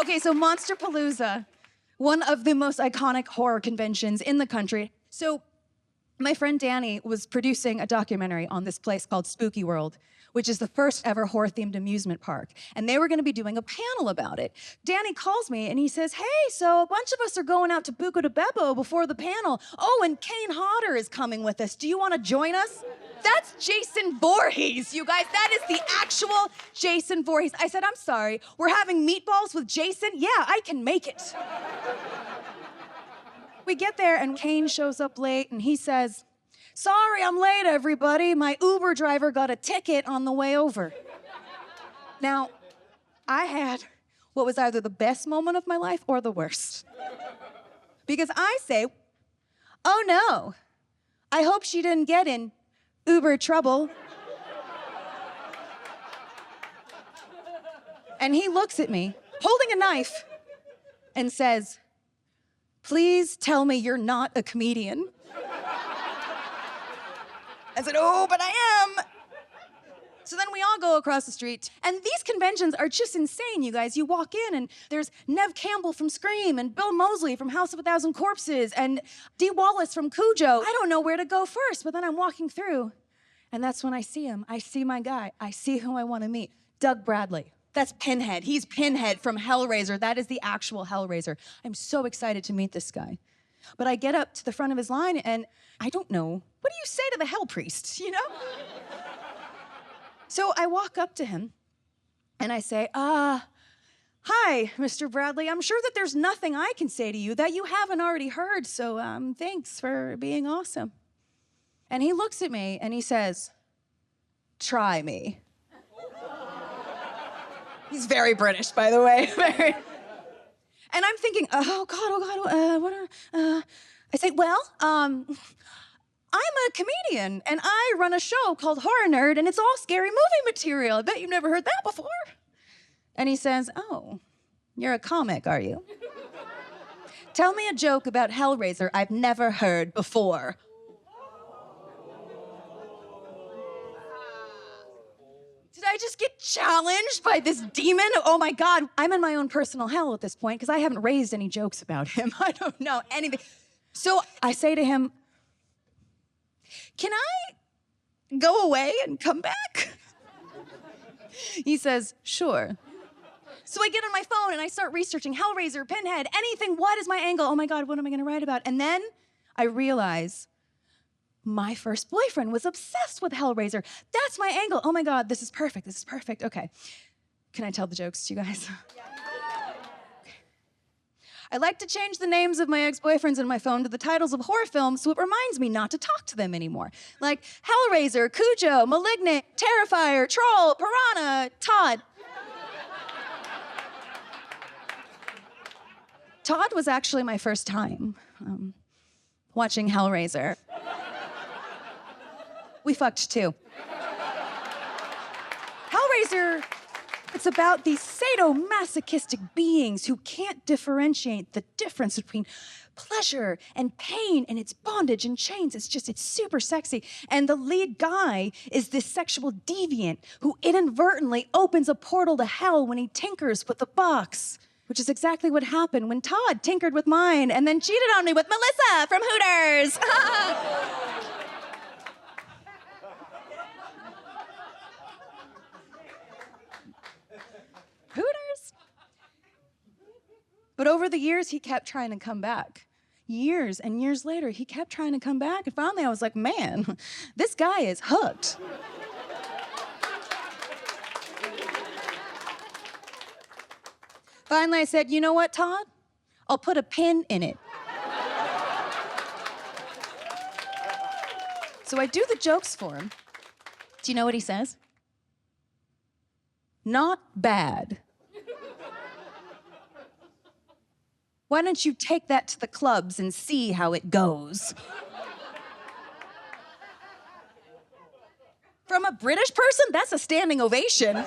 Okay, so Monsterpalooza, one of the most iconic horror conventions in the country. So my friend Danny was producing a documentary on this place called Spooky World, which is the first ever horror-themed amusement park. And they were gonna be doing a panel about it. Danny calls me and he says, hey, so a bunch of us are going out to Buco de Beppo before the panel. Oh, and Kane Hodder is coming with us. Do you wanna join us? That's Jason Voorhees, you guys. That is the actual Jason Voorhees. I said, I'm sorry, we're having meatballs with Jason? Yeah, I can make it. We get there and Kane shows up late and he says, sorry, I'm late, everybody. My Uber driver got a ticket on the way over. Now, I had what was either the best moment of my life or the worst. Because I say, oh no, I hope she didn't get in Uber trouble. And he looks at me, holding a knife, and says, please tell me you're not a comedian. I said, oh, but I am. So then we all go across the street, and these conventions are just insane, you guys. You walk in, and there's Nev Campbell from Scream, and Bill Moseley from House of a Thousand Corpses, and Dee Wallace from Cujo. I don't know where to go first, but then I'm walking through, and that's when I see him. I see my guy. I see who I want to meet. Doug Bradley. That's Pinhead. He's Pinhead from Hellraiser. That is the actual Hellraiser. I'm so excited to meet this guy. But I get up to the front of his line, and I don't know. What do you say to the Hell Priest, you know? So I walk up to him, and I say, hi, Mr. Bradley. I'm sure that there's nothing I can say to you that you haven't already heard, so thanks for being awesome. And he looks at me, and he says, try me. He's very British, by the way. And I'm thinking, oh God, what I say, well, I'm a comedian, and I run a show called Horror Nerd, and it's all scary movie material. I bet you've never heard that before. And he says, oh, you're a comic, are you? Tell me a joke about Hellraiser I've never heard before. Did I just get challenged by this demon? Oh my God, I'm in my own personal hell at this point because I haven't raised any jokes about him. I don't know anything. So I say to him, can I go away and come back? He says, sure. So I get on my phone and I start researching Hellraiser, Pinhead, anything. What is my angle? Oh my God, what am I gonna write about? And then I realize my first boyfriend was obsessed with Hellraiser. That's my angle. Oh my God, this is perfect. This is perfect. Okay. Can I tell the jokes to you guys? Okay. I like to change the names of my ex-boyfriends in my phone to the titles of horror films so it reminds me not to talk to them anymore. Like Hellraiser, Cujo, Malignant, Terrifier, Troll, Piranha, Todd. Todd was actually my first time watching Hellraiser. We fucked too. Hellraiser, it's about these sadomasochistic beings who can't differentiate the difference between pleasure and pain, and it's bondage and chains. It's super sexy. And the lead guy is this sexual deviant who inadvertently opens a portal to hell when he tinkers with the box, which is exactly what happened when Todd tinkered with mine and then cheated on me with Melissa from Hooters. Hooters. But over the years, he kept trying to come back. Years and years later, he kept trying to come back. And finally, I was like, man, this guy is hooked. Finally, I said, you know what, Todd? I'll put a pin in it. So I do the jokes for him. Do you know what he says? Not bad. Why don't you take that to the clubs and see how it goes? From a British person, that's a standing ovation.